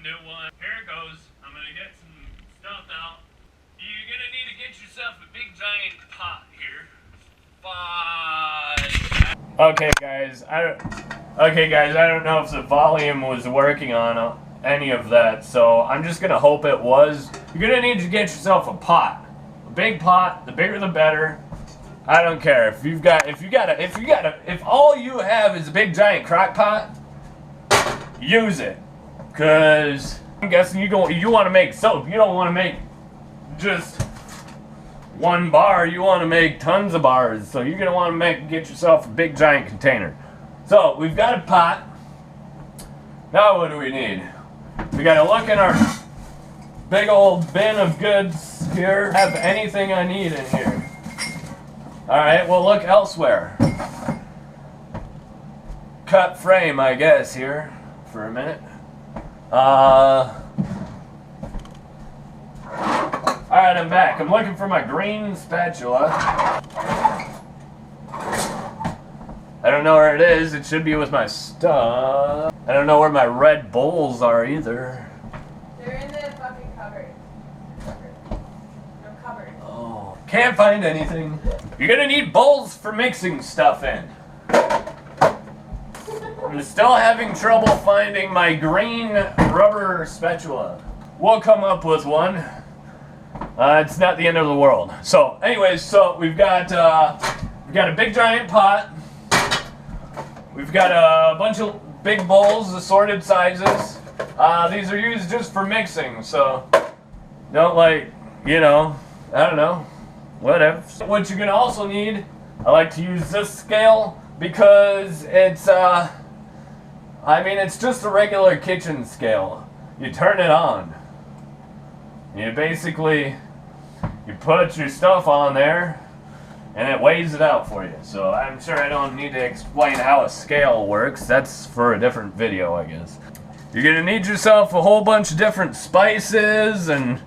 do one. Here it goes. I'm gonna get some stuff out. You're gonna need to get yourself a big giant pot here. 5. Okay, guys. I don't know if the volume was working on any of that, so I'm just gonna hope it was. You're gonna need to get yourself a pot, a big pot. The bigger the better. I don't care if all you have is a big giant crock pot, use it. Cause I'm guessing you want to make soap. You don't want to make just one bar. You want to make tons of bars. So you're gonna want to get yourself a big giant container. So we've got a pot. Now what do we need? We gotta look in our big old bin of goods here. Have anything I need in here? All right. Well, look elsewhere. Cut frame, I guess, here for a minute. Alright, I'm back. I'm looking for my green spatula. I don't know where it is. It should be with my stuff. I don't know where my red bowls are either. They're in the fucking cupboard. No cupboard. Oh, can't find anything. You're gonna need bowls for mixing stuff in. I'm still having trouble finding my green rubber spatula. We'll come up with one. It's not the end of the world. So, anyways, we've got a big giant pot. We've got a bunch of big bowls, assorted sizes. These are used just for mixing, so don't I don't know, whatever. What you're gonna also need, I like to use this scale because it's it's just a regular kitchen scale. You turn it on. You put your stuff on there, and it weighs it out for you. So I'm sure I don't need to explain how a scale works. That's for a different video, I guess. You're gonna need yourself a whole bunch of different spices and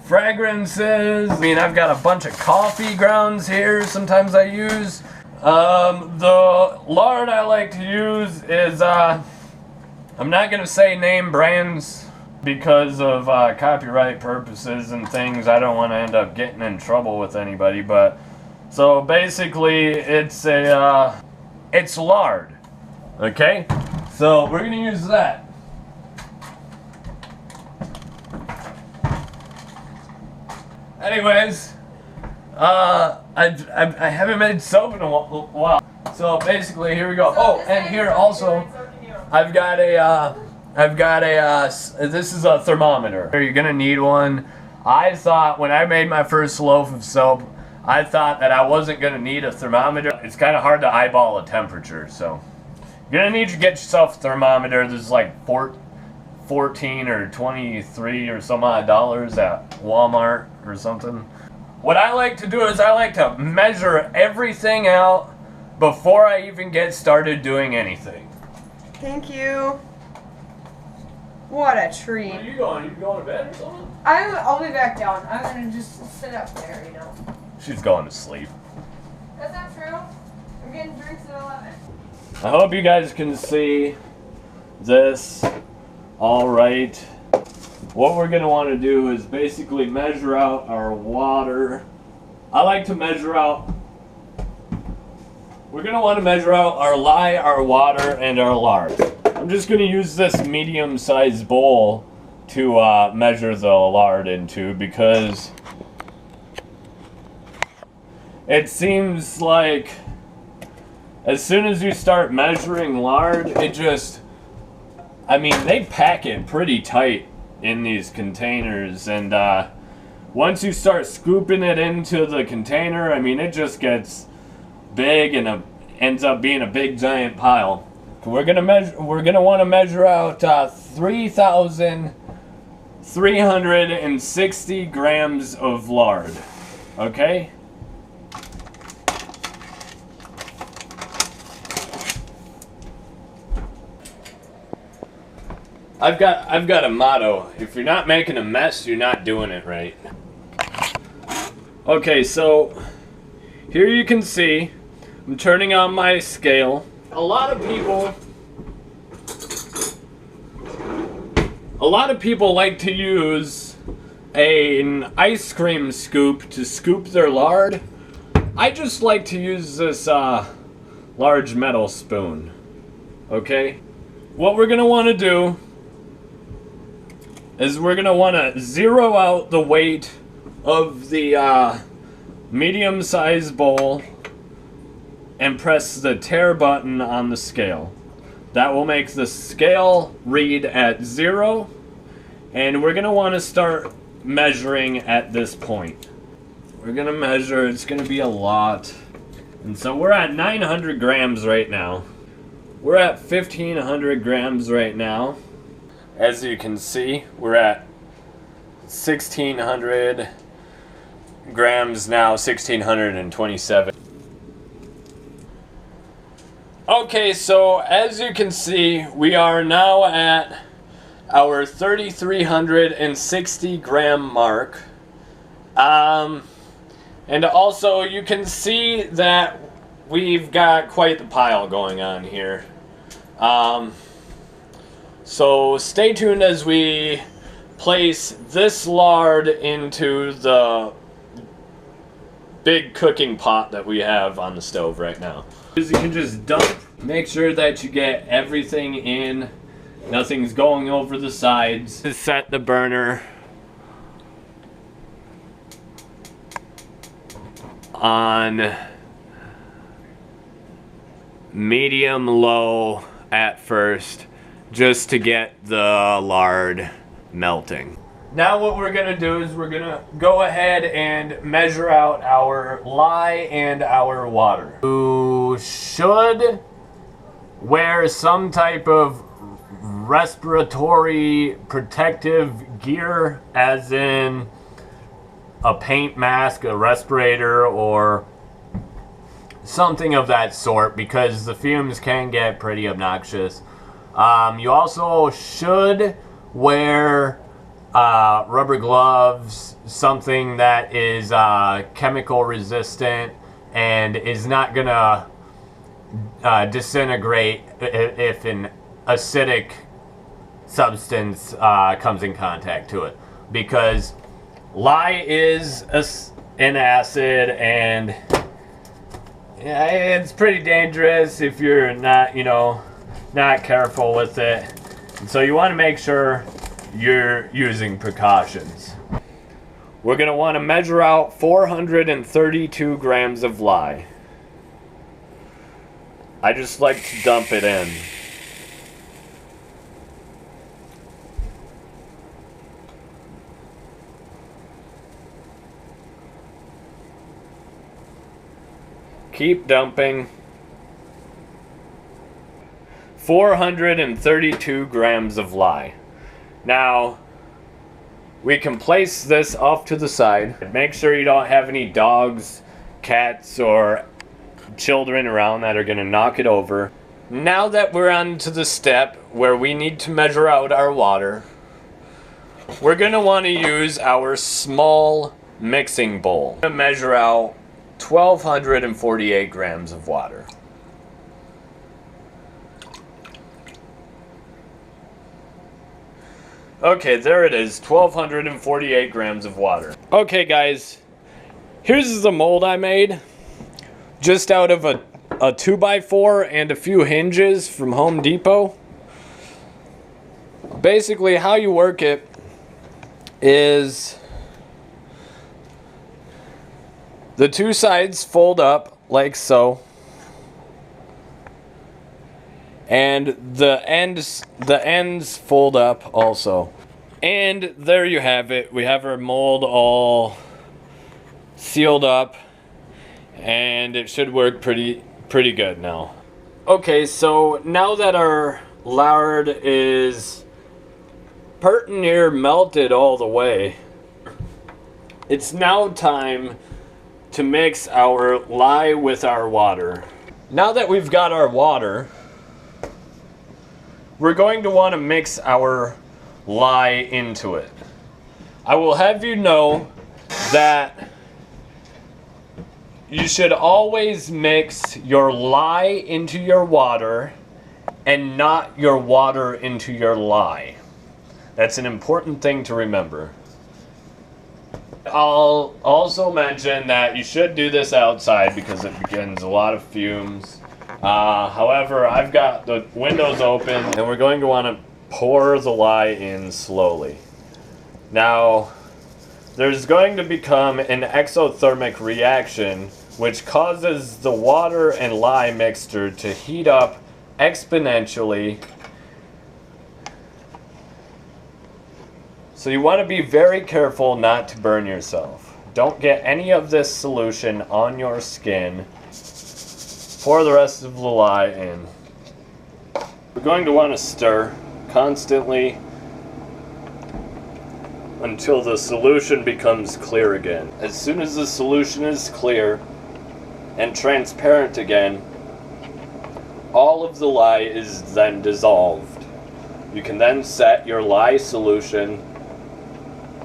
fragrances. I've got a bunch of coffee grounds here. Sometimes I use. The lard I like to use is I'm not gonna say name brands because of copyright purposes and things. I don't want to end up getting in trouble with anybody, but so basically it's lard. Okay, so we're gonna use that. Anyways, I haven't made soap in a while, so basically here we go. Oh, and here also. I've got this is a thermometer. You're gonna need one. I thought when I made my first loaf of soap, I thought that I wasn't gonna need a thermometer. It's kind of hard to eyeball a temperature, so you're gonna need to get yourself a thermometer. This is like 14 or 23 or some odd dollars at Walmart or something. What I like to do is I like to measure everything out before I even get started doing anything. Thank you. What a treat. Where are you going? You going to bed or something? I'll be back down. I'm gonna just sit up there, She's going to sleep. That's not true. I'm getting drinks at 11. I hope you guys can see this all right. What we're going to want to do is basically measure out our water. I like to measure out. We're going to want to measure out our lye, our water, and our lard. I'm just going to use this medium-sized bowl to measure the lard into because it seems like as soon as you start measuring lard, it just, they pack it pretty tight in these containers, and once you start scooping it into the container, it just gets big and ends up being a big giant pile. We're gonna want to measure out 3,360 grams of lard. Okay. I've got a motto. If you're not making a mess, you're not doing it right. Okay, so here you can see I'm turning on my scale. A lot of people A lot of people like to use an ice cream scoop to scoop their lard. I just like to use this large metal spoon. Okay? What we're gonna want to do is we're gonna want to zero out the weight of the medium-sized bowl and press the tare button on the scale. That will make the scale read at 0, and we're gonna want to start measuring at this point. We're gonna measure, it's gonna be a lot. And so we're at 900 grams right now. We're at 1,500 grams right now. As you can see, we're at 1,600 grams now, 1,627. Okay, so as you can see, we are now at our 3,360 gram mark. And also you can see that we've got quite the pile going on here. So stay tuned as we place this lard into the big cooking pot that we have on the stove right now. You can just dump, make sure that you get everything in, nothing's going over the sides. To set the burner on medium low at first, just to get the lard melting. Now what we're gonna do is we're gonna go ahead and measure out our lye and our water. You should wear some type of respiratory protective gear, as in a paint mask, a respirator, or something of that sort, because the fumes can get pretty obnoxious. You also should wear rubber gloves, something that is chemical resistant and is not gonna disintegrate if an acidic substance comes in contact to it, because lye is an acid, and it's pretty dangerous if you're not, not careful with it. And so you want to make sure you're using precautions. We're going to want to measure out 432 grams of lye. I just like to dump it in. Keep dumping. 432 grams of lye. Now, we can place this off to the side. Make sure you don't have any dogs, cats, or children around that are going to knock it over. Now that we're on to the step where we need to measure out our water, we're going to want to use our small mixing bowl. We're going to measure out 1,248 grams of water. Okay, there it is, 1,248 grams of water. Okay guys, here's the mold I made, just out of a 2x4 and a few hinges from Home Depot. Basically how you work it is the two sides fold up like so, and the ends fold up also. And there you have it. We have our mold all sealed up, and it should work pretty good now. Okay, so now that our lard is pert near melted all the way, it's now time to mix our lye with our water. Now that we've got our water, we're going to want to mix our lye into it. I will have you know that you should always mix your lye into your water and not your water into your lye. That's an important thing to remember. I'll also mention that you should do this outside because it begins a lot of fumes. However, I've got the windows open and we're going to want to pour the lye in slowly. Now, there's going to become an exothermic reaction which causes the water and lye mixture to heat up exponentially. So you want to be very careful not to burn yourself. Don't get any of this solution on your skin. Pour the rest of the lye in. We're going to want to stir constantly until the solution becomes clear again. As soon as the solution is clear and transparent again, all of the lye is then dissolved. You can then set your lye solution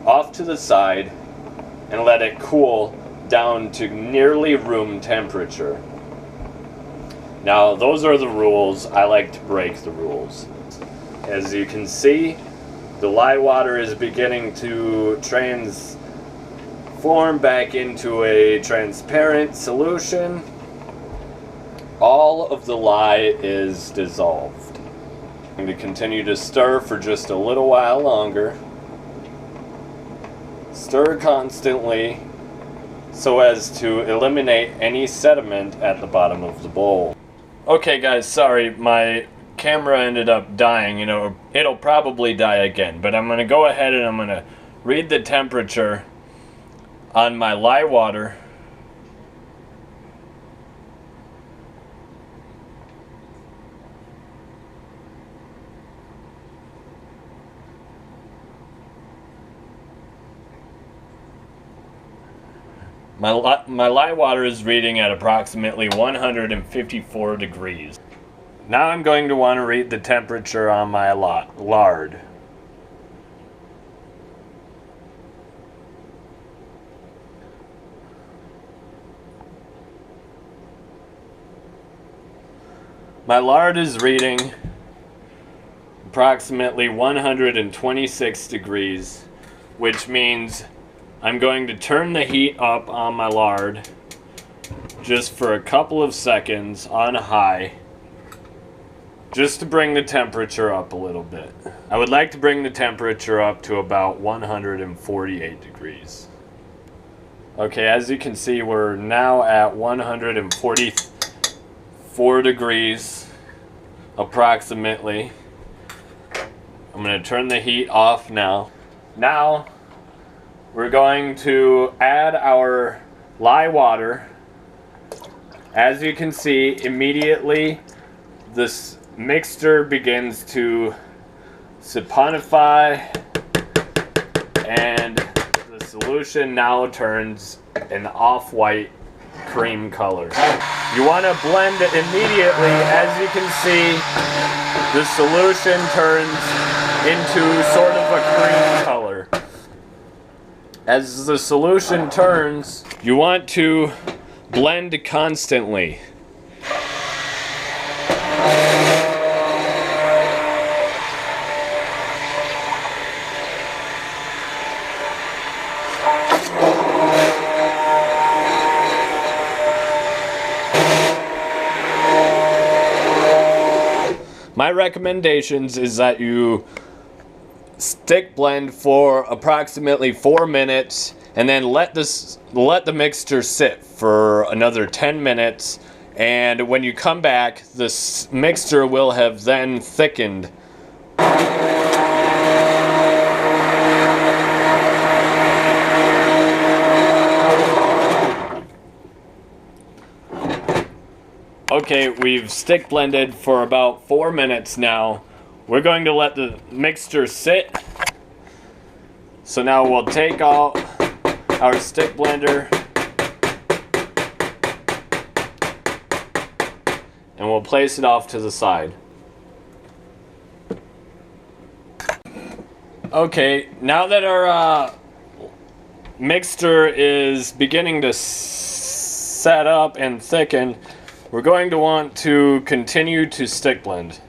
off to the side and let it cool down to nearly room temperature. Now, those are the rules. I like to break the rules. As you can see, the lye water is beginning to transform back into a transparent solution. All of the lye is dissolved. I'm going to continue to stir for just a little while longer. Stir constantly so as to eliminate any sediment at the bottom of the bowl. Okay guys, sorry, my camera ended up dying. You know, it'll probably die again, but I'm going to go ahead and I'm going to read the temperature on my lye water. My lye water is reading at approximately 154 degrees. Now I'm going to want to read the temperature on my lard. My lard is reading approximately 126 degrees, which means I'm going to turn the heat up on my lard just for a couple of seconds on high, just to bring the temperature up a little bit. I would like to bring the temperature up to about 148 degrees. Okay, as you can see, we're now at 144 degrees approximately. I'm going to turn the heat off now. Now, we're going to add our lye water. As you can see, immediately this mixture begins to saponify and the solution now turns an off-white cream color. You want to blend it immediately. As you can see, the solution turns into sort of a cream color. As the solution turns, you want to blend constantly. My recommendations is that you stick blend for approximately 4 minutes and then let the mixture sit for another 10 minutes, and when you come back, this mixture will have then thickened. Okay, we've stick blended for about 4 minutes now. We're going to let the mixture sit. So now we'll take out our stick blender and we'll place it off to the side. Okay, now that our mixture is beginning to set up and thicken, we're going to want to continue to stick blend.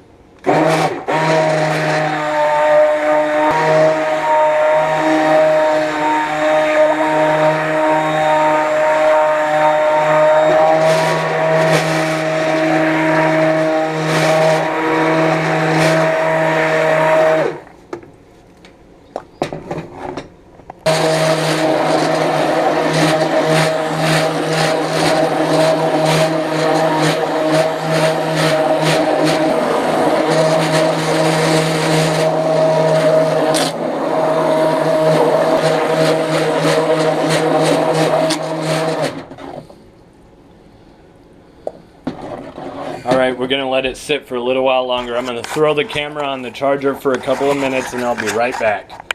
gonna let it sit for a little while longer. I'm gonna throw the camera on the charger for a couple of minutes and I'll be right back.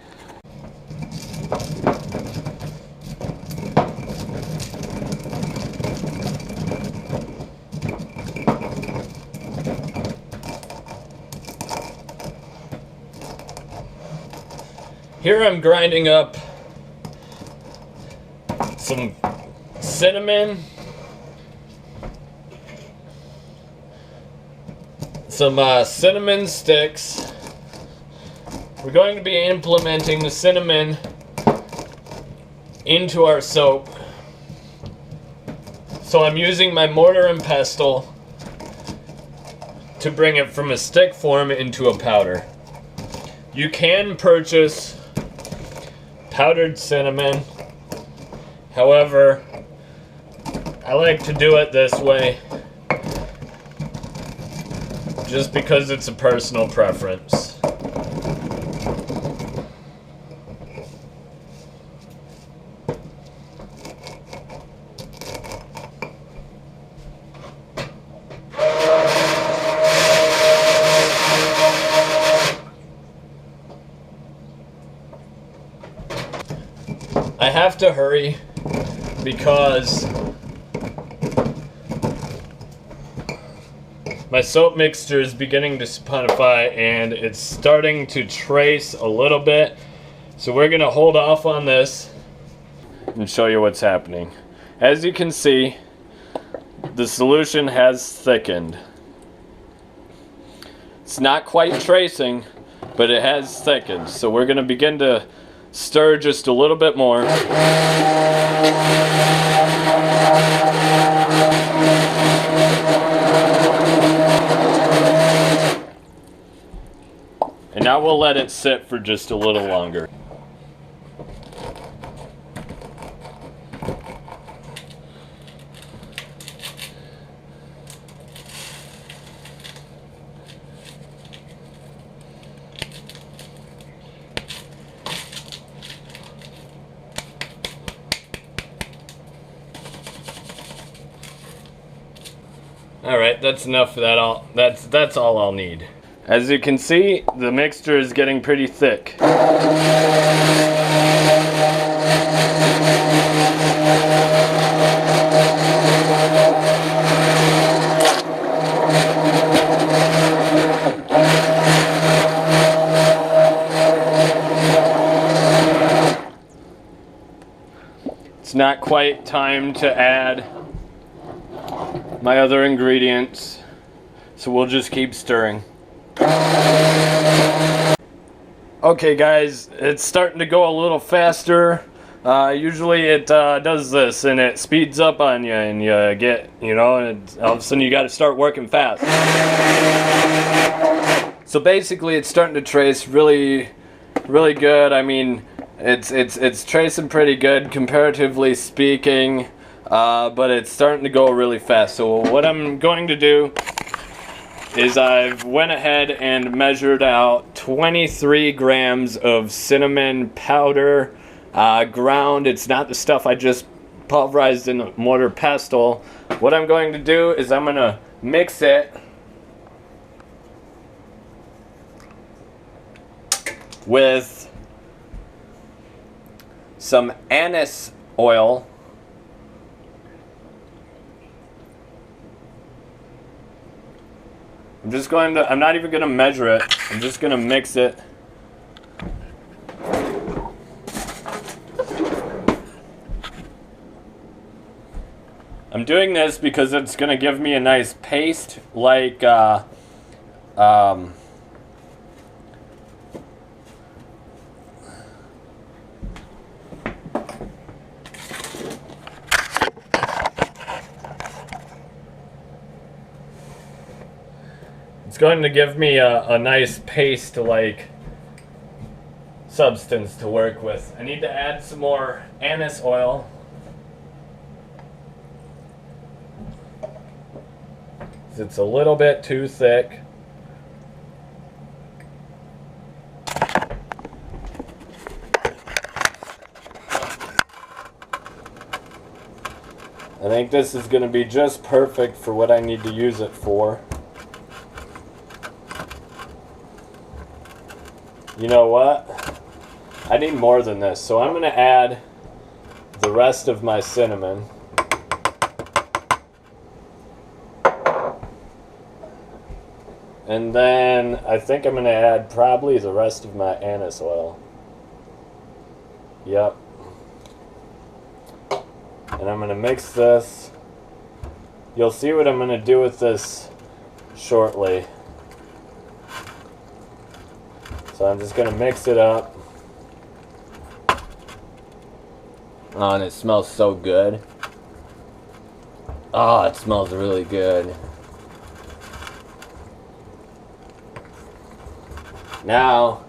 Here I'm grinding up some cinnamon, some cinnamon sticks. We're going to be implementing the cinnamon into our soap. So I'm using my mortar and pestle to bring it from a stick form into a powder. You can purchase powdered cinnamon. However, I like to do it this way just because it's a personal preference. I have to hurry because my soap mixture is beginning to solidify and it's starting to trace a little bit. So we're going to hold off on this and show you what's happening. As you can see, the solution has thickened. It's not quite tracing, but it has thickened. So we're going to begin to stir just a little bit more. And now we'll let it sit for just a little longer. Alright, that's enough for that. That's all I'll need. As you can see, the mixture is getting pretty thick. It's not quite time to add my other ingredients, so we'll just keep stirring. Okay guys, it's starting to go a little faster. Usually it does this and it speeds up on you and you get, and all of a sudden you got to start working fast. So basically it's starting to trace really good. I mean, it's tracing pretty good comparatively speaking. But it's starting to go really fast. So what I'm going to do is I've went ahead and measured out 23 grams of cinnamon powder, ground. It's not the stuff I just pulverized in a mortar pestle. What I'm going to do is I'm going to mix it with some anise oil. I'm not even going to measure it. I'm just going to mix it. I'm doing this because it's going to give me a nice paste like it's going to give me a nice paste-like substance to work with. I need to add some more anise oil. It's a little bit too thick. I think this is going to be just perfect for what I need to use it for. You know what? I need more than this, so I'm gonna add the rest of my cinnamon. And then I think I'm gonna add probably the rest of my anise oil. Yep. And I'm gonna mix this. You'll see what I'm gonna do with this shortly. So I'm just gonna mix it up. Oh, and it smells so good. Oh, it smells really good. Now,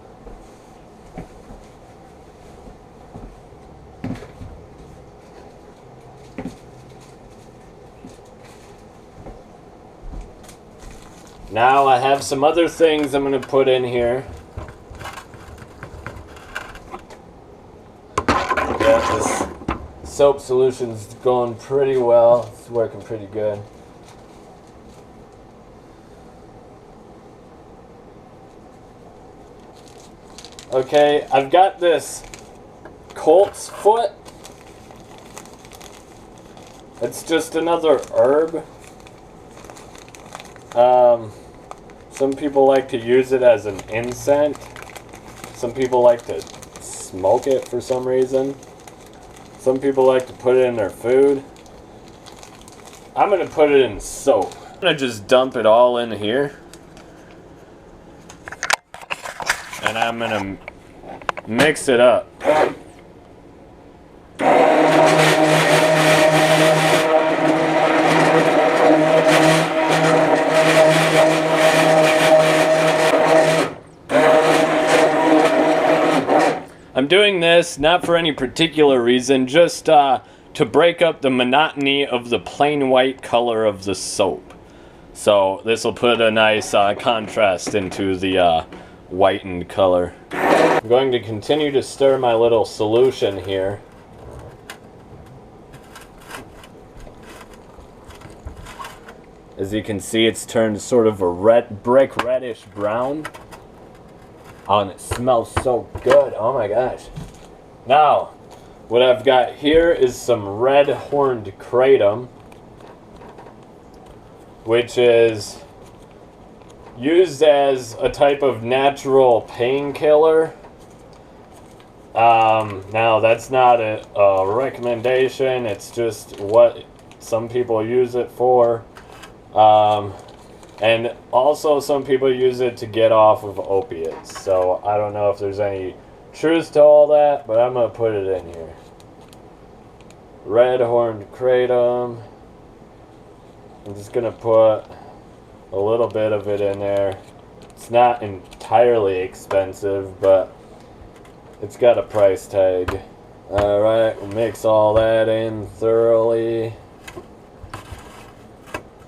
I have some other things I'm going to put in here. Yeah, this soap solution's going pretty well. It's working pretty good. Okay, I've got this colt's foot. It's just another herb. Some people like to use it as an incense. Some people like to smoke it for some reason. Some people like to put it in their food. I'm gonna put it in soap. I'm gonna just dump it all in here. And I'm gonna mix it up. I'm doing this not for any particular reason, just to break up the monotony of the plain white color of the soap. So this will put a nice contrast into the whitened color. I'm going to continue to stir my little solution here. As you can see, it's turned sort of a brick reddish brown. Oh, and it smells so good. Oh my gosh. Now, what I've got here is some red horned kratom, which is used as a type of natural painkiller. Now, that's not a recommendation. It's just what some people use it for. And also some people use it to get off of opiates. So I don't know if there's any truth to all that, but I'm going to put it in here. Red horned kratom. I'm just going to put a little bit of it in there. It's not entirely expensive, but it's got a price tag. Alright, we'll mix all that in thoroughly.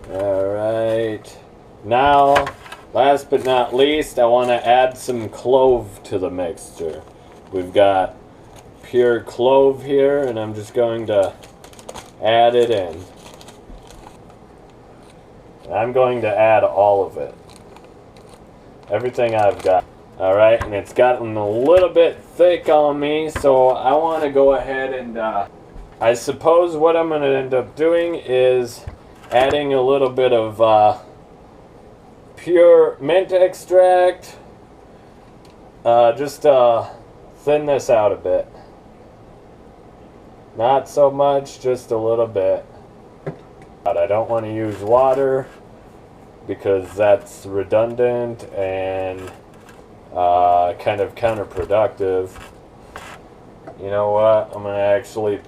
Alright. Now, last but not least, I want to add some clove to the mixture. We've got pure clove here, and I'm just going to add it in. I'm going to add all of it. Everything I've got. Alright, and it's gotten a little bit thick on me, so I want to go ahead and, I suppose what I'm going to end up doing is adding a little bit of, pure mint extract, just thin this out a bit. Not so much, just a little bit. But I don't want to use water because that's redundant and kind of counterproductive. You know what? I'm going to actually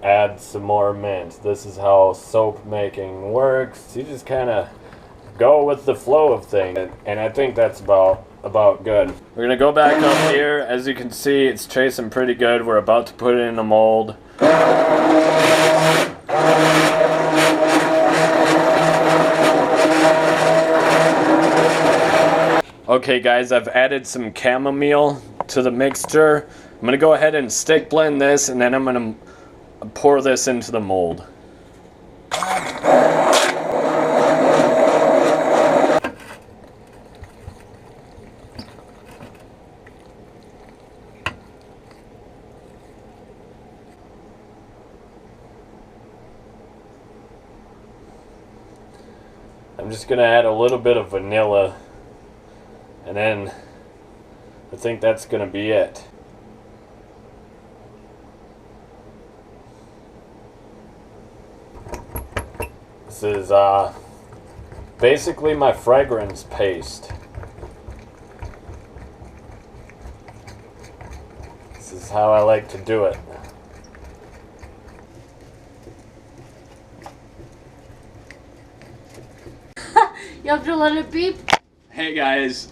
add some more mint. This is how soap making works. You just kind of go with the flow of things, and I think that's about good. We're gonna go back up here. As you can see, it's chasing pretty good. We're about to put it in a mold. Okay guys, I've added some chamomile to the mixture. I'm gonna go ahead and stick blend this, and then I'm gonna pour this into the mold. I'm just gonna add a little bit of vanilla, and then I think that's gonna be it. This is basically my fragrance paste. This is how I like to do it. You have to let it beep. Hey guys,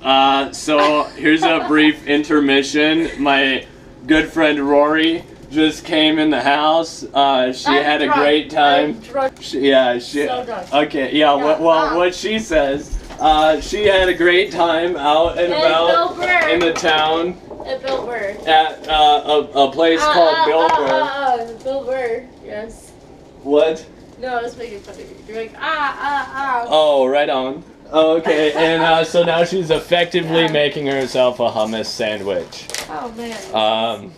so here's a brief intermission. My good friend Rory just came in the house. She had a great time. So drunk. Okay, yeah. What she says, she had a great time out and about in the town At Bill Burr. at a place called Bill Burr. Bill Burr. Yes. What? No, I was making fun of you. You're like Oh, right on. Okay, and so now she's effectively making herself a hummus sandwich. Oh man.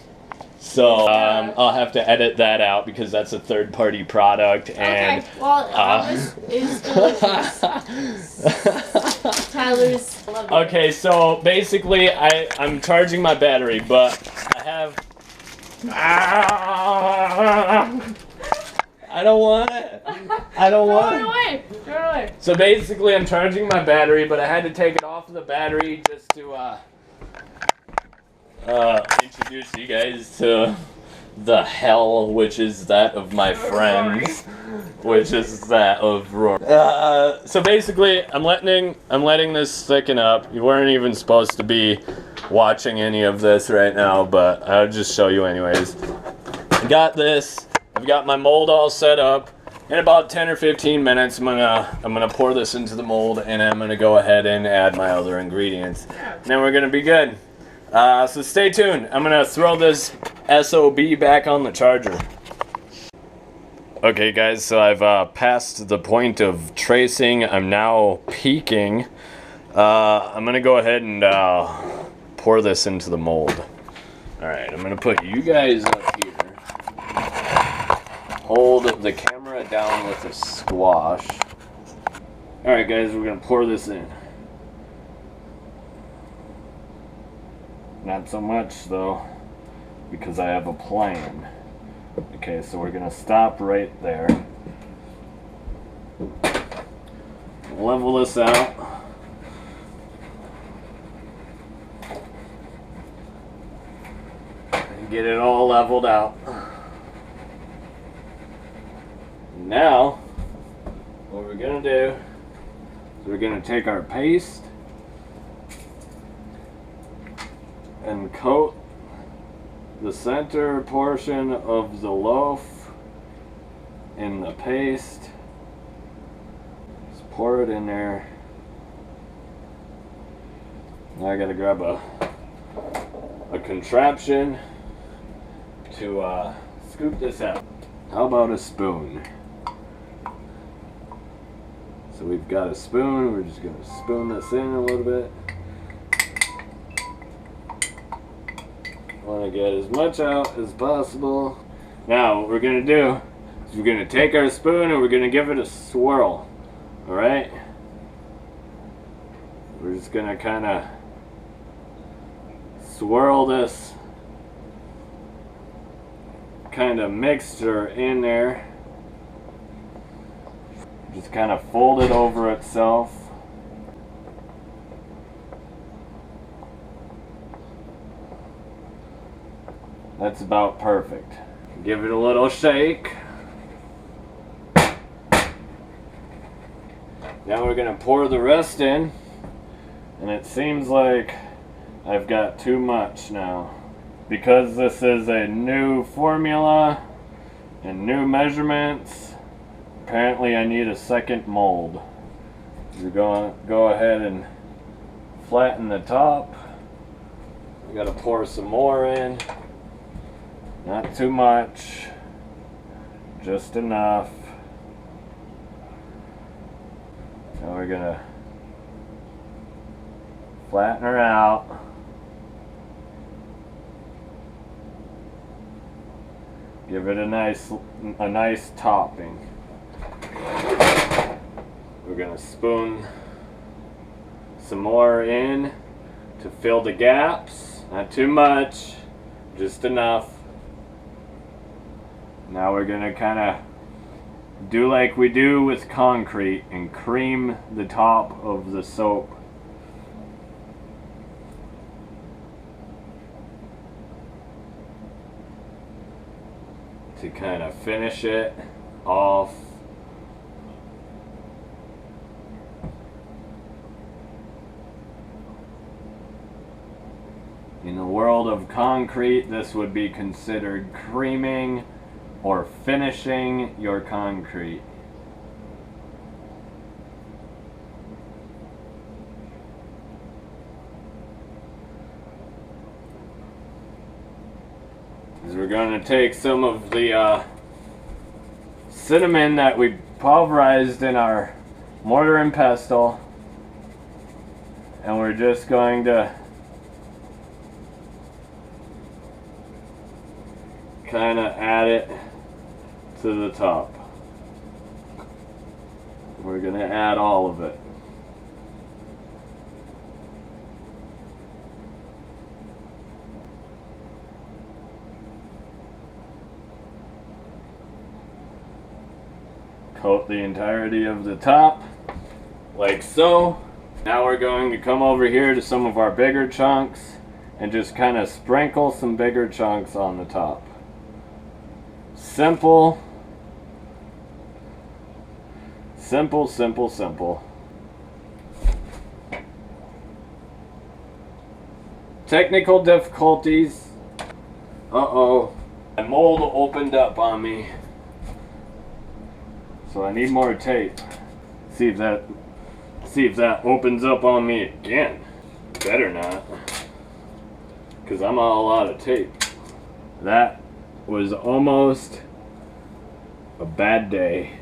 So I'll have to edit that out because that's a third-party product, and Okay. Well, hummus is delicious. Tyler's. Love it. okay. So basically, I'm charging my battery, but I have. I don't want it. I don't want it. Throw it away. Throw it away. So basically, I'm charging my battery, but I had to take it off of the battery just to introduce you guys to the hell, which is that of my friends, which is that of Rory. So basically, I'm letting this thicken up. You weren't even supposed to be watching any of this right now, but I'll just show you anyways. I got this. I've got my mold all set up. In about 10 or 15 minutes, I'm gonna pour this into the mold, and I'm gonna go ahead and add my other ingredients. And then we're gonna be good. So stay tuned. I'm gonna throw this SOB back on the charger. Okay, guys. So I've passed the point of tracing. I'm now peaking. I'm gonna go ahead and pour this into the mold. All right. I'm gonna put you guys up here. Hold the camera down with a squash. Alright guys, we're gonna pour this in. Not so much though, because I have a plan. Okay, so we're gonna stop right there. Level this out. And get it all leveled out. Now, what we're gonna do is we're gonna take our paste and coat the center portion of the loaf in the paste. Just pour it in there. Now I gotta grab a contraption to scoop this out. How about a spoon? So we've got a spoon, we're just going to spoon this in a little bit. Want to get as much out as possible. Now what we're going to do is we're going to take our spoon and we're going to give it a swirl. Alright? We're just going to kind of swirl this kind of mixture in there. Just kind of fold it over itself. That's about perfect. Give it a little shake. Now we're going to pour the rest in. And it seems like I've got too much now. Because this is a new formula and new measurements, apparently I need a second mold. We're going to go ahead and flatten the top. We got to pour some more in. Not too much, just enough. Now we're going to flatten her out. Give it a nice topping. We're gonna spoon some more in to fill the gaps. Not too much, just enough. Now we're gonna kind of do like we do with concrete and cream the top of the soap. To kind of finish it off. In the world of concrete, this would be considered creaming or finishing your concrete. We're going to take some of the cinnamon that we pulverized in our mortar and pestle, and we're just going to kind of add it to the top. We're going to add all of it. Coat the entirety of the top, like so. Now we're going to come over here to some of our bigger chunks and just kind of sprinkle some bigger chunks on the top. Simple. Simple, simple, simple. Technical difficulties. Uh-oh. My mold opened up on me. So I need more tape. See if that opens up on me again. Better not. Because I'm all out of tape. That was almost a bad day.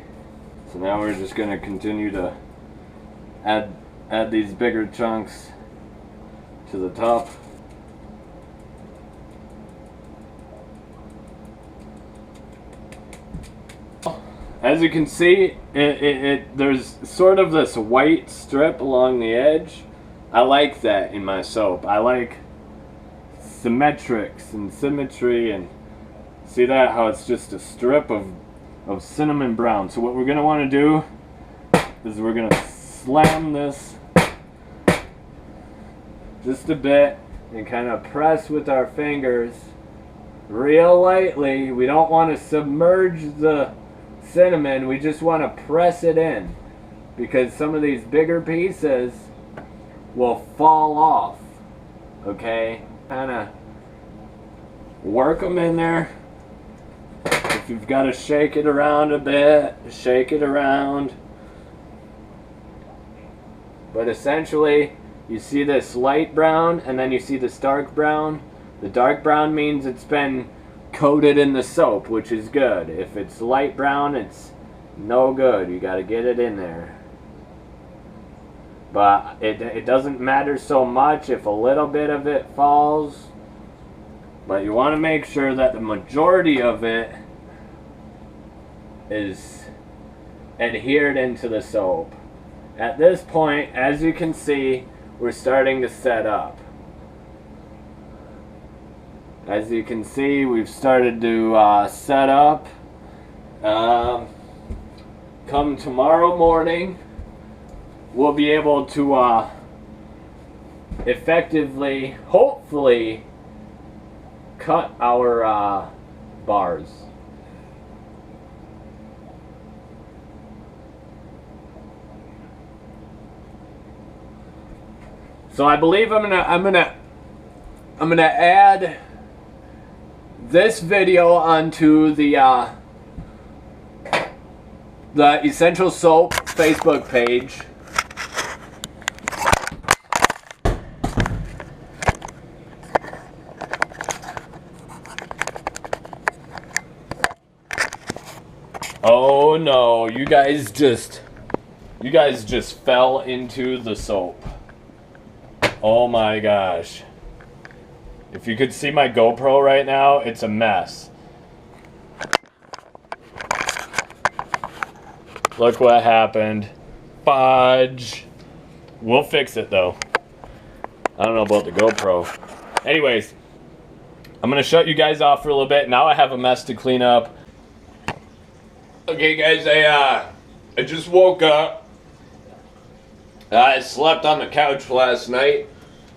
So now we're just going to continue to add these bigger chunks to the top. As you can see, there's sort of this white strip along the edge. I like that in my soap. I like symmetrics and symmetry, and see that, how it's just a strip of cinnamon brown. So what we're going to want to do is we're going to slam this just a bit and kind of press with our fingers real lightly. We don't want to submerge the cinnamon, we just want to press it in, because some of these bigger pieces will fall off. Okay, kind of work them in there. If you've got to shake it around a bit, shake it around. But essentially, you see this light brown and then you see this dark brown. The dark brown means it's been coated in the soap, which is good. If it's light brown, it's no good. You got to get it in there. But it doesn't matter so much if a little bit of it falls. But you want to make sure that the majority of it is adhered into the soap. At this point, as you can see, we're starting to set up. As you can see, we've started to set up. Come tomorrow morning, we'll be able to effectively, hopefully, cut our bars. So I believe I'm gonna add this video onto the Essential Soap Facebook page. Oh no, you guys just fell into the soap. Oh my gosh. If you could see my GoPro right now, it's a mess. Look what happened. fudge. We'll fix it though. I don't know about the GoPro. Anyways, I'm gonna shut you guys off for a little bit. Now I have a mess to clean up. Okay guys, I just woke up. I slept on the couch last night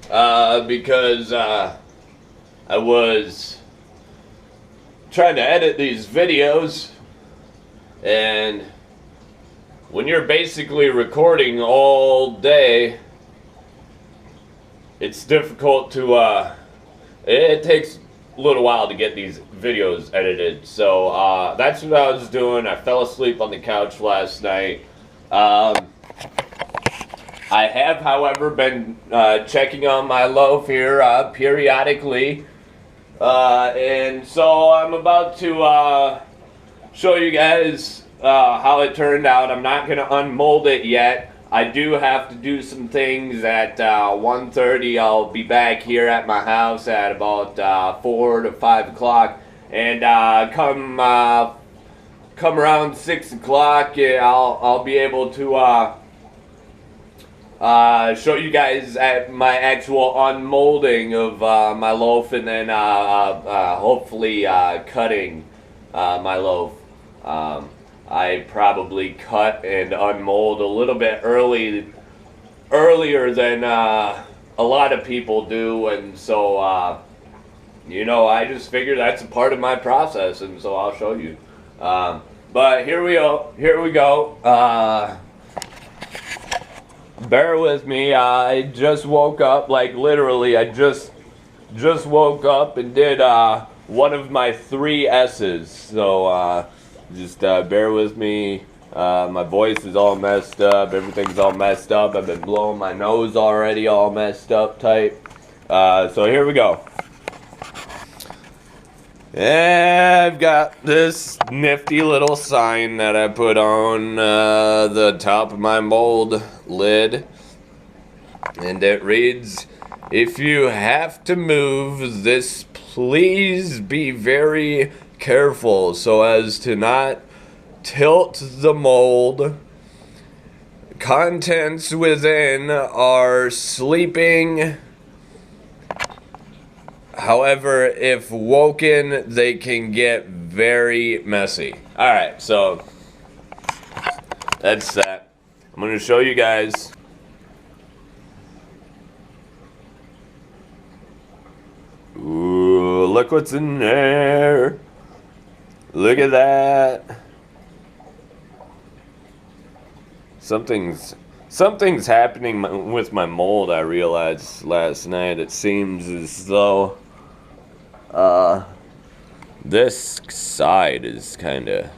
because I was trying to edit these videos, and when you're basically recording all day, it's difficult to it takes a little while to get these videos edited. So that's what I was doing. I fell asleep on the couch last night. I have, however, been checking on my loaf here periodically. And so I'm about to show you guys how it turned out. I'm not going to unmold it yet. I do have to do some things at 1:30. I'll be back here at my house at about 4 to 5 o'clock. And come around 6 o'clock, I'll be able to show you guys at my actual unmolding of my loaf, and then hopefully cutting my loaf. I probably cut and unmold a little bit earlier than a lot of people do, and so you know, I just figure that's a part of my process, and so I'll show you. But here we go. Bear with me. I just woke up, like literally I just woke up and did one of my 3 S's. So just bear with me. My voice is all messed up. Everything's all messed up. I've been blowing my nose already, all messed up type. So here we go. And I've got this nifty little sign that I put on the top of my mold lid, and it reads, "If you have to move this, please be very careful so as to not tilt the mold. Contents within are sleeping. However, if woken, they can get very messy." Alright, so that's that. I'm going to show you guys. Ooh, look what's in there. Look at that. Something's happening with my mold, I realized last night. It seems as though this side is kind of,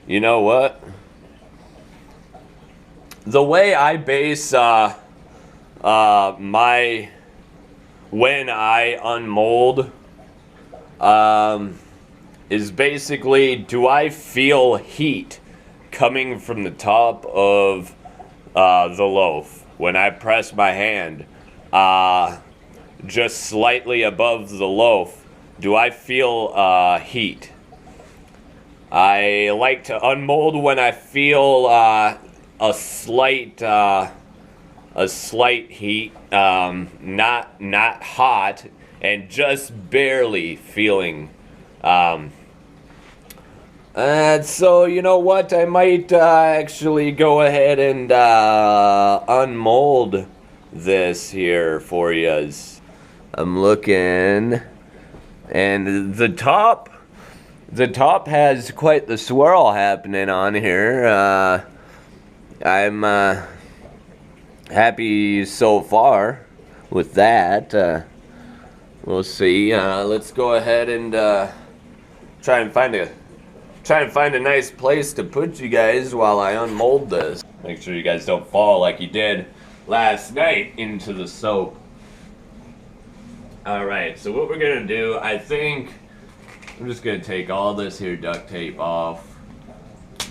you know what? The way I base when I unmold is basically, do I feel heat coming from the top of the loaf when I press my hand just slightly above the loaf? Do I feel heat? I like to unmold when I feel a slight heat, not hot, and just barely feeling. So you know what? I might actually go ahead and unmold this here for you. I'm looking, and the top has quite the swirl happening on here. I'm happy so far with that. We'll see. Let's go ahead and try and find a nice place to put you guys while I unmold this. Make sure you guys don't fall like you did last night into the soap. Alright, so what we're gonna do, I think I'm just gonna take all this here duct tape off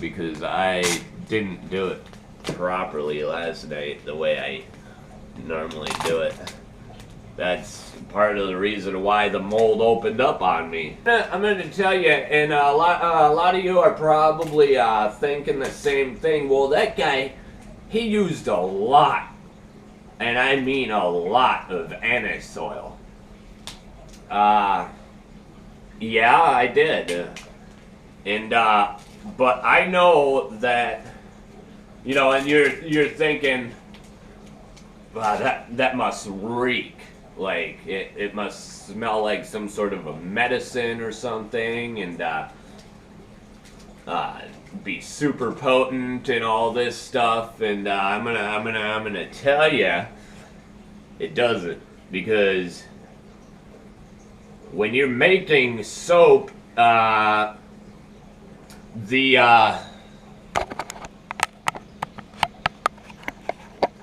because I didn't do it properly last night the way I normally do it. That's part of the reason why the mold opened up on me. I'm gonna tell you, and a lot of you are probably thinking the same thing. Well, that guy, he used a lot, and I mean a lot of anise oil. Yeah, I did. And but I know that, you know, and you're thinking, wow, that must reek. Like it must smell like some sort of a medicine or something, and be super potent and all this stuff. And I'm gonna tell you, it doesn't, because when you're making soap, the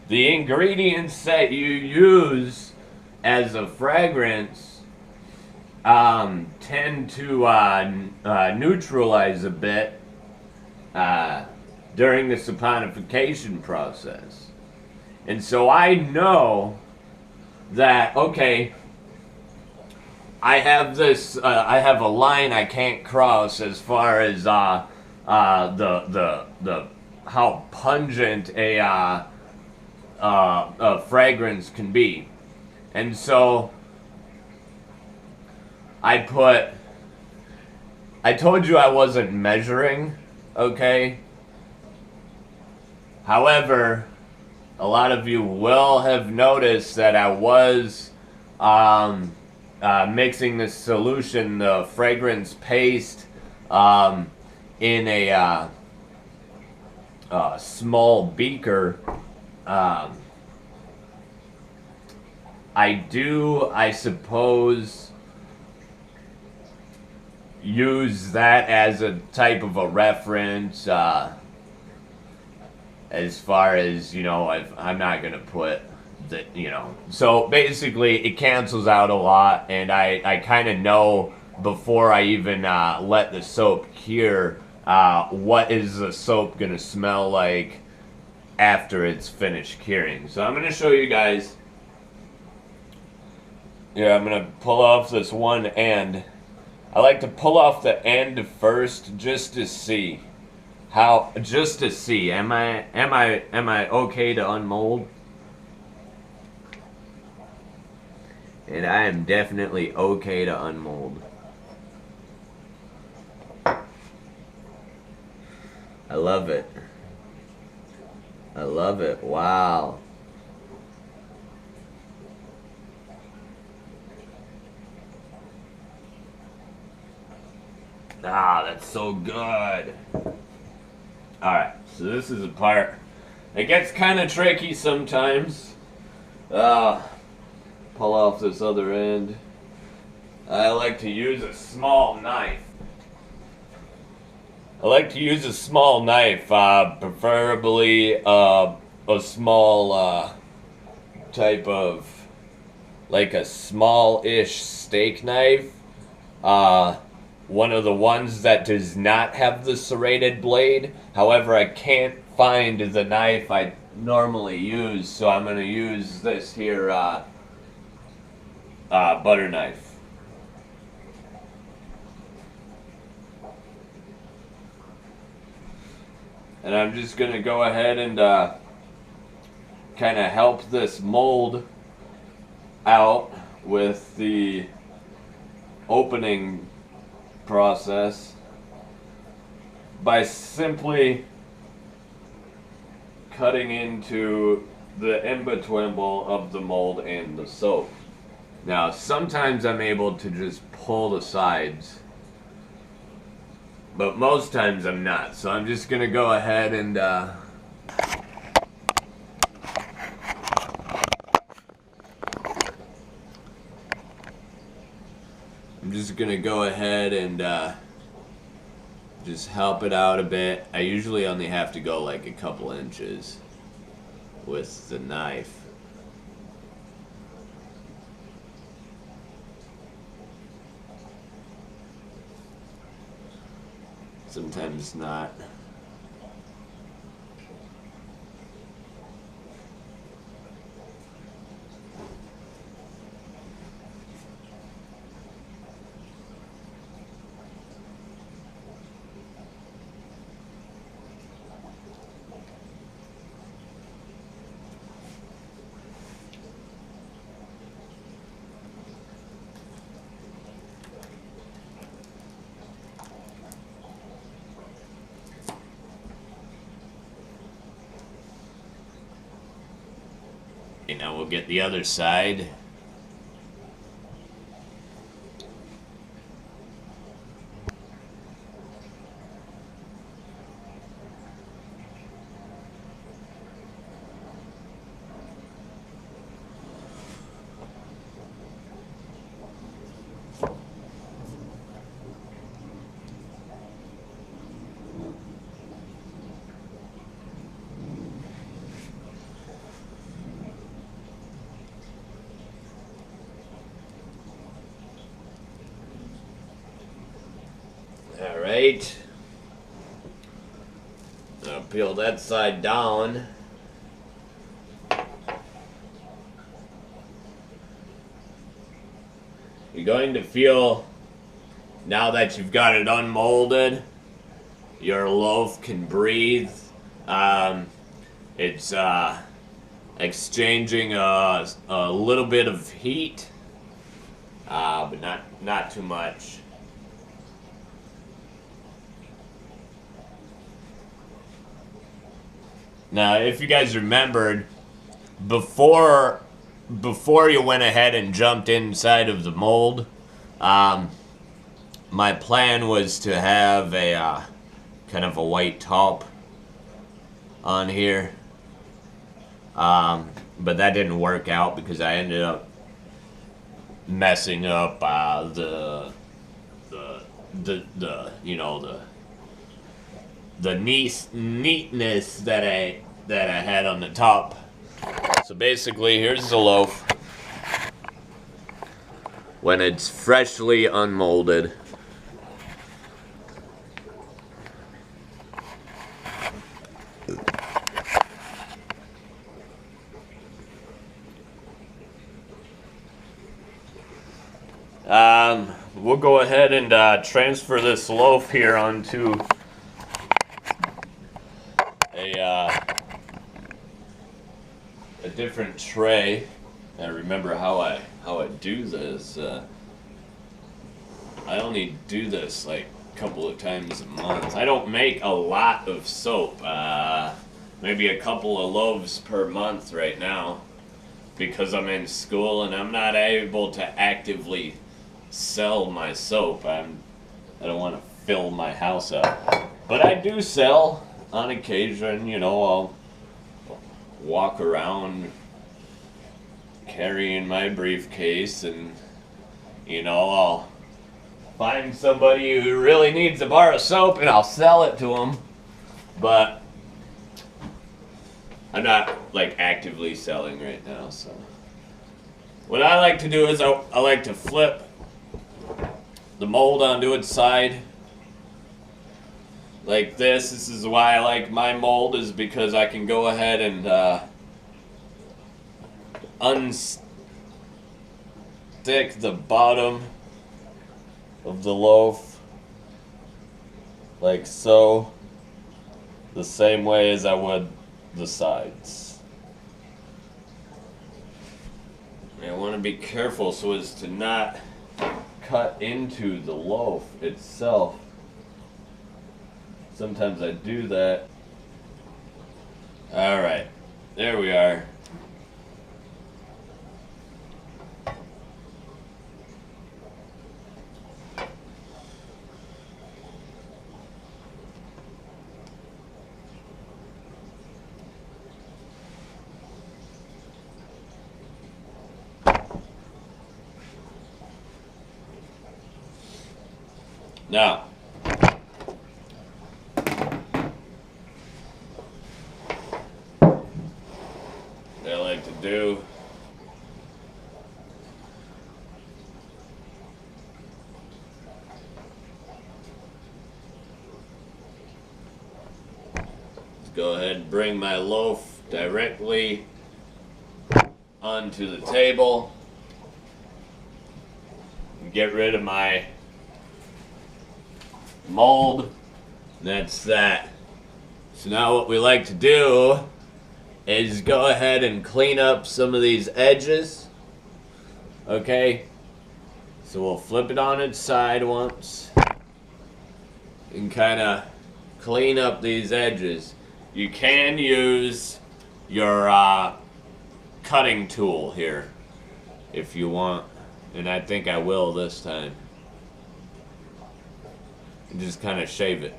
ingredients that you use as a fragrance tend to neutralize a bit during the saponification process. And so I know that, okay, I have this. I have a line I can't cross as far as the how pungent a fragrance can be, and so I told you I wasn't measuring, okay? However, a lot of you will have noticed that I was mixing this solution, the fragrance paste, in a small beaker. I suppose, use that as a type of a reference, as far as, you know, I'm not going to put the, you know. So basically it cancels out a lot, and I kind of know before I even let the soap cure, what is the soap going to smell like after it's finished curing. So I'm going to show you guys. Yeah, I'm going to pull off this one end. I like to pull off the end first just to see how, am I okay to unmold? And I am definitely okay to unmold. I love it. I love it. Wow. Ah, that's so good. Alright, so this is a part. It gets kind of tricky sometimes. Pull off this other end. I like to use a small knife. Preferably a small type of, like a small-ish steak knife. One of the ones that does not have the serrated blade. However, I can't find the knife I normally use, so I'm going to use this here butter knife. And I'm just going to go ahead and kind of help this mold out with the opening process by simply cutting into the in-between of the mold and the soap. Now, sometimes I'm able to just pull the sides, but most times I'm not. So I'm just gonna go ahead and just help it out a bit. I usually only have to go like a couple inches with the knife. Sometimes not. Okay, now we'll get the other side. All right. Now peel that side down. You're going to feel, now that you've got it unmolded, your loaf can breathe. It's exchanging a little bit of heat, but not too much. Now, if you guys remembered, before you went ahead and jumped inside of the mold, my plan was to have a kind of a white top on here, but that didn't work out because I ended up messing up the neatness that I had on the top. So basically, here's the loaf when it's freshly unmolded. We'll go ahead and transfer this loaf here onto a different tray. I remember how I do this. I only do this like a couple of times a month. I don't make a lot of soap. Maybe a couple of loaves per month right now because I'm in school and I'm not able to actively sell my soap. I don't want to fill my house up. But I do sell on occasion, you know. I'll walk around carrying my briefcase and, you know, I'll find somebody who really needs a bar of soap and I'll sell it to them. But I'm not like actively selling right now, so what I like to do is I like to flip the mold onto its side like this. This is why I like my mold, is because I can go ahead and unstick the bottom of the loaf like so, the same way as I would the sides. I want to be careful so as to not cut into the loaf itself. Sometimes I do that. Alright, there we are. Now, what I like to do is go ahead and bring my loaf directly onto the table and get rid of my mold. That's that. So now what we like to do is go ahead and clean up some of these edges. Okay, so we'll flip it on its side once and kind of clean up these edges. You can use your cutting tool here if you want, and I think I will this time. And just kind of shave it.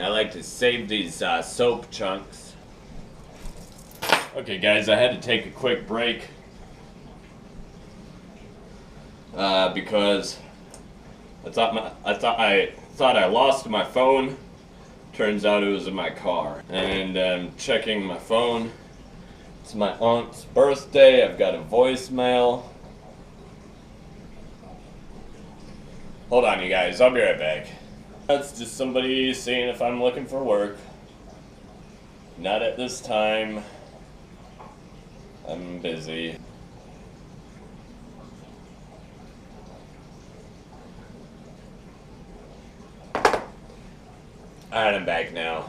I like to save these soap chunks. Okay, guys, I had to take a quick break because I thought I lost my phone. Turns out it was in my car, and I'm checking my phone. It's my aunt's birthday. I've got a voicemail. Hold on, you guys. I'll be right back. That's just somebody seeing if I'm looking for work. Not at this time. I'm busy. Alright, I'm back now.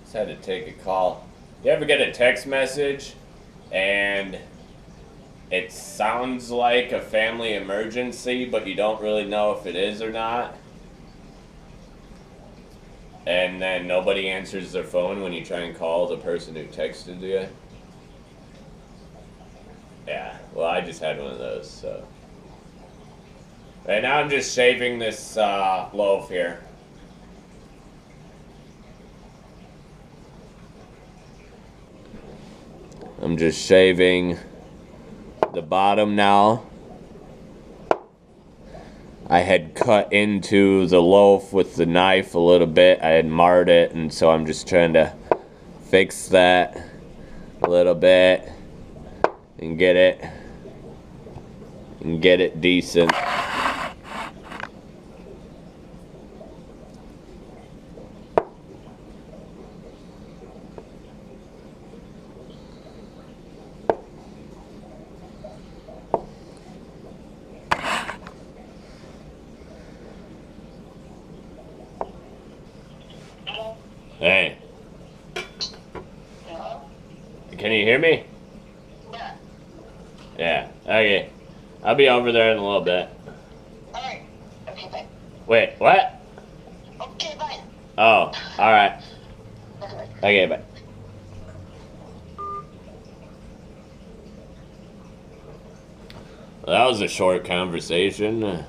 Just had to take a call. You ever get a text message and it sounds like a family emergency, but you don't really know if it is or not? And then nobody answers their phone when you try and call the person who texted you? Yeah, well, I just had one of those, so. Right now I'm just shaving this loaf here. I'm just shaving the bottom now. I had cut into the loaf with the knife a little bit. I had marred it, and so I'm just trying to fix that a little bit and get it decent. Hey. Hello? Can you hear me? Yeah. Yeah. Okay. I'll be over there in a little bit. Alright. Okay, bye. Wait, what? Okay, bye. Oh, alright. Okay, bye. Okay, bye. Well, that was a short conversation.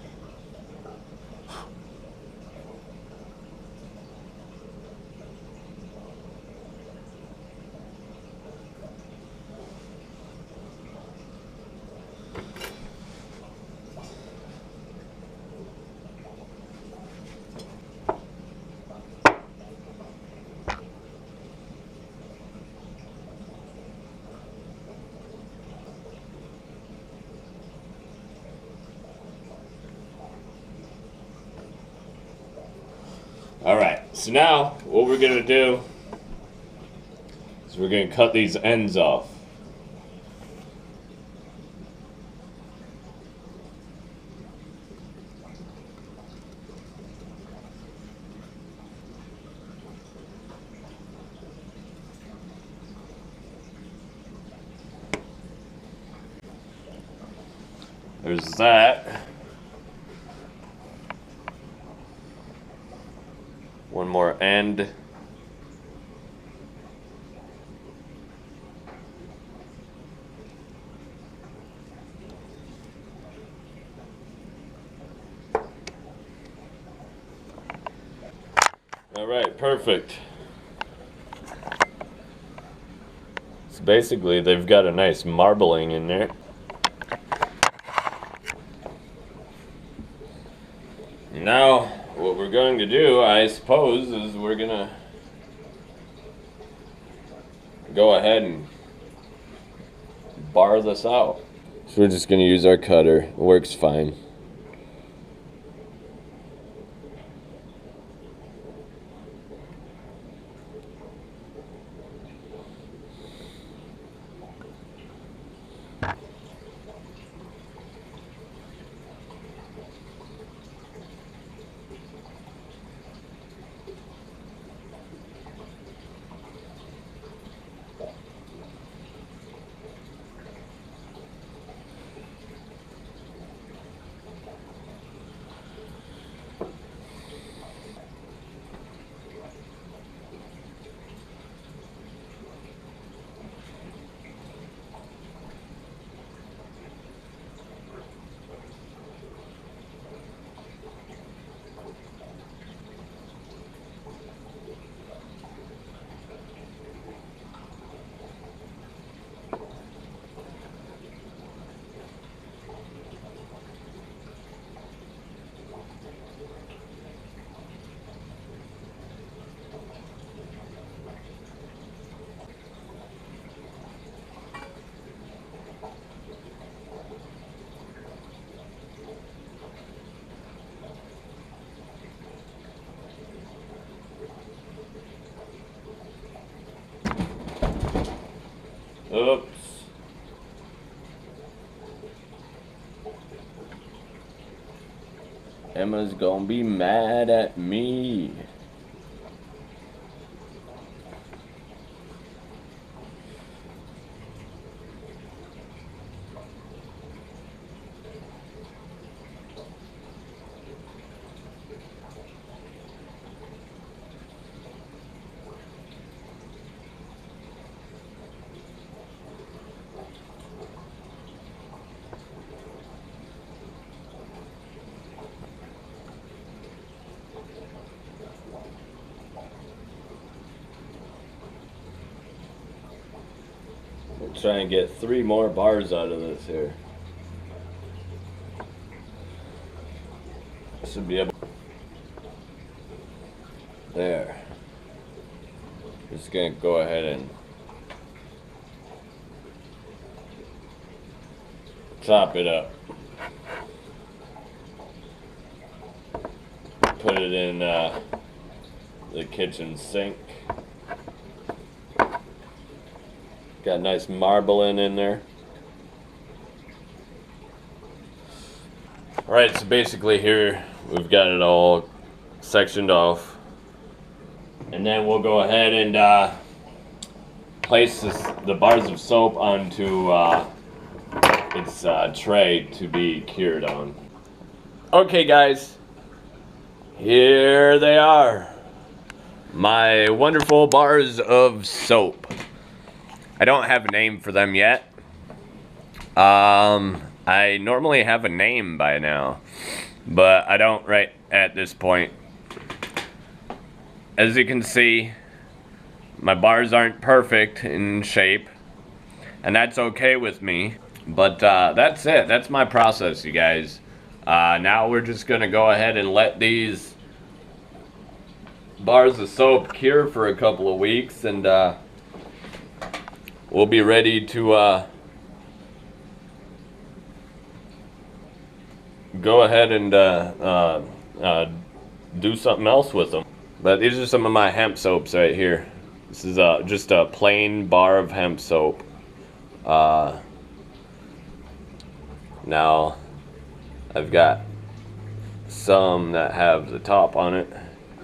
Alright, so now what we're going to do is we're going to cut these ends off. There's that. One more end. All right, perfect. So basically, they've got a nice marbling in there. Now, what we're going to do, I suppose, is we're gonna go ahead and bar this out. So we're just gonna use our cutter. It works fine. Oops. Emma's gonna be mad at me. We'll try and get 3 more bars out of this here. Should be able. There. Just gonna go ahead and chop it up. Put it in the kitchen sink. Got nice marbling in there. Alright, so basically here we've got it all sectioned off. And then we'll go ahead and place the bars of soap onto its tray to be cured on. Okay guys, here they are. My wonderful bars of soap. I don't have a name for them yet. I normally have a name by now, but I don't right at this point. As you can see, my bars aren't perfect in shape, and that's okay with me. But that's it. That's my process, you guys. Now we're just gonna go ahead and let these bars of soap cure for a couple of weeks, and we'll be ready to go ahead and do something else with them. But these are some of my hemp soaps right here. This is just a plain bar of hemp soap. Now I've got some that have the top on it.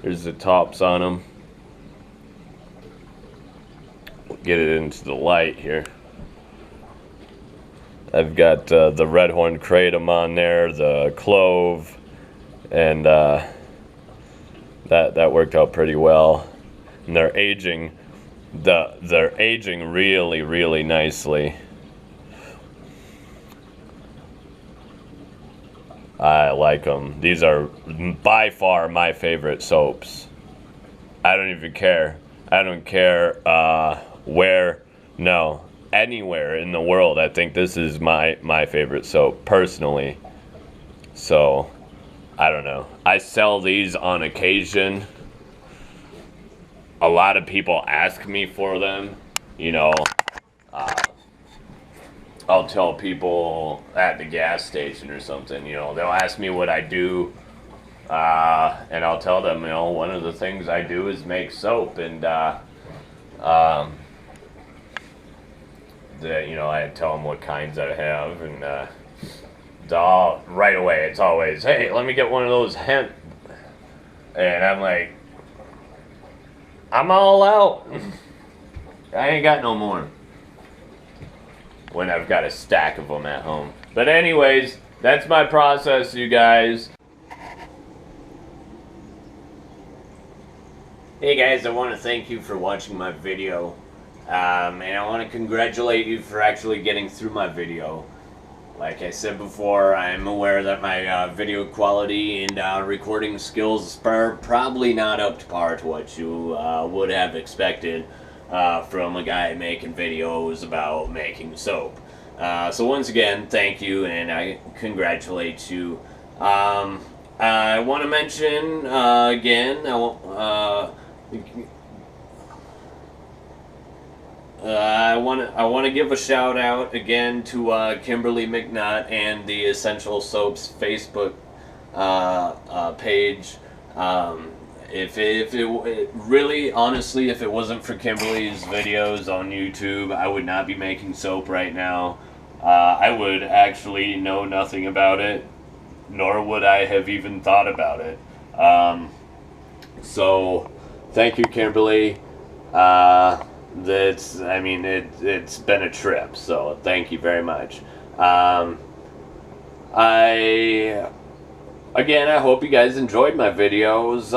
Here's the tops on them. Get it into the light here. I've got the red horn kratom on there, the clove, and that worked out pretty well. And they're aging, they're aging really, really nicely. I like them. These are by far my favorite soaps. I don't even care. I don't care where, no, anywhere in the world. I think this is my favorite soap, personally. So, I don't know. I sell these on occasion. A lot of people ask me for them. You know, I'll tell people at the gas station or something, you know, they'll ask me what I do. And I'll tell them, you know, one of the things I do is make soap, and you know, I tell them what kinds I have, and right away it's always, hey, let me get one of those hemp, and I'm like, I'm all out. I ain't got no more when I've got a stack of them at home. But anyways, that's my process, you guys. Hey guys, I want to thank you for watching my video, and I want to congratulate you for actually getting through my video. Like I said before, I'm aware that my video quality and recording skills are probably not up to par to what you would have expected from a guy making videos about making soap. So once again, thank you, and I congratulate you. I want to mention again, I want to give a shout out again to Kimberly McNutt and the Essential Soaps Facebook page. if it really, honestly, if it wasn't for Kimberly's videos on YouTube, I would not be making soap right now. I would actually know nothing about it, nor would I have even thought about it. So, thank you, Kimberly. It's been a trip, so thank you very much. Again, I hope you guys enjoyed my videos.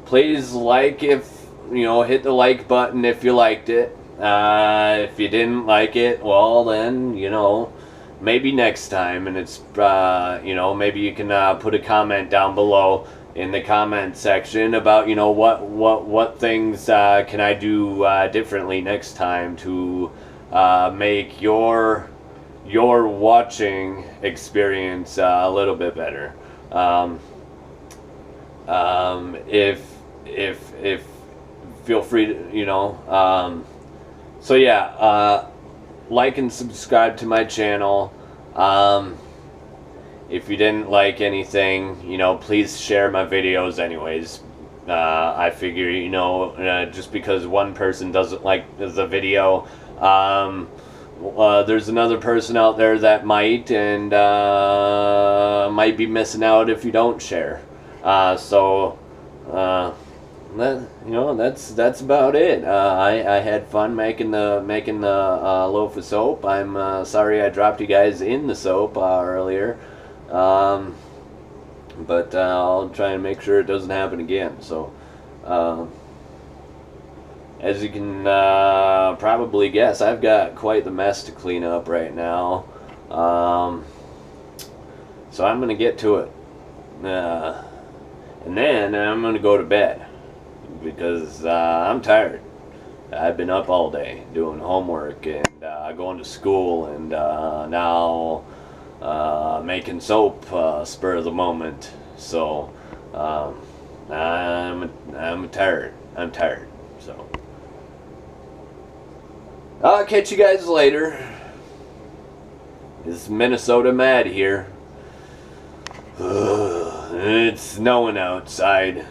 Please hit the like button if you liked it. If you didn't like it, well then, maybe next time. And it's, maybe you can put a comment down below in the comment section about, what things can I do differently next time to make your watching experience a little bit better. If feel free to, so yeah, like and subscribe to my channel. If you didn't like anything, please share my videos anyways. I figure, just because one person doesn't like the video, there's another person out there that might, and might be missing out if you don't share. That's about it. I had fun making the loaf of soap. I'm sorry I dropped you guys in the soap earlier, but I'll try and make sure it doesn't happen again. So. As you can probably guess, I've got quite the mess to clean up right now. So I'm going to get to it. And then I'm going to go to bed. Because I'm tired. I've been up all day doing homework and going to school and now making soap spur of the moment. So I'm tired. I'm tired. So. I'll catch you guys later. It's Minnesota Mad here. It's snowing outside.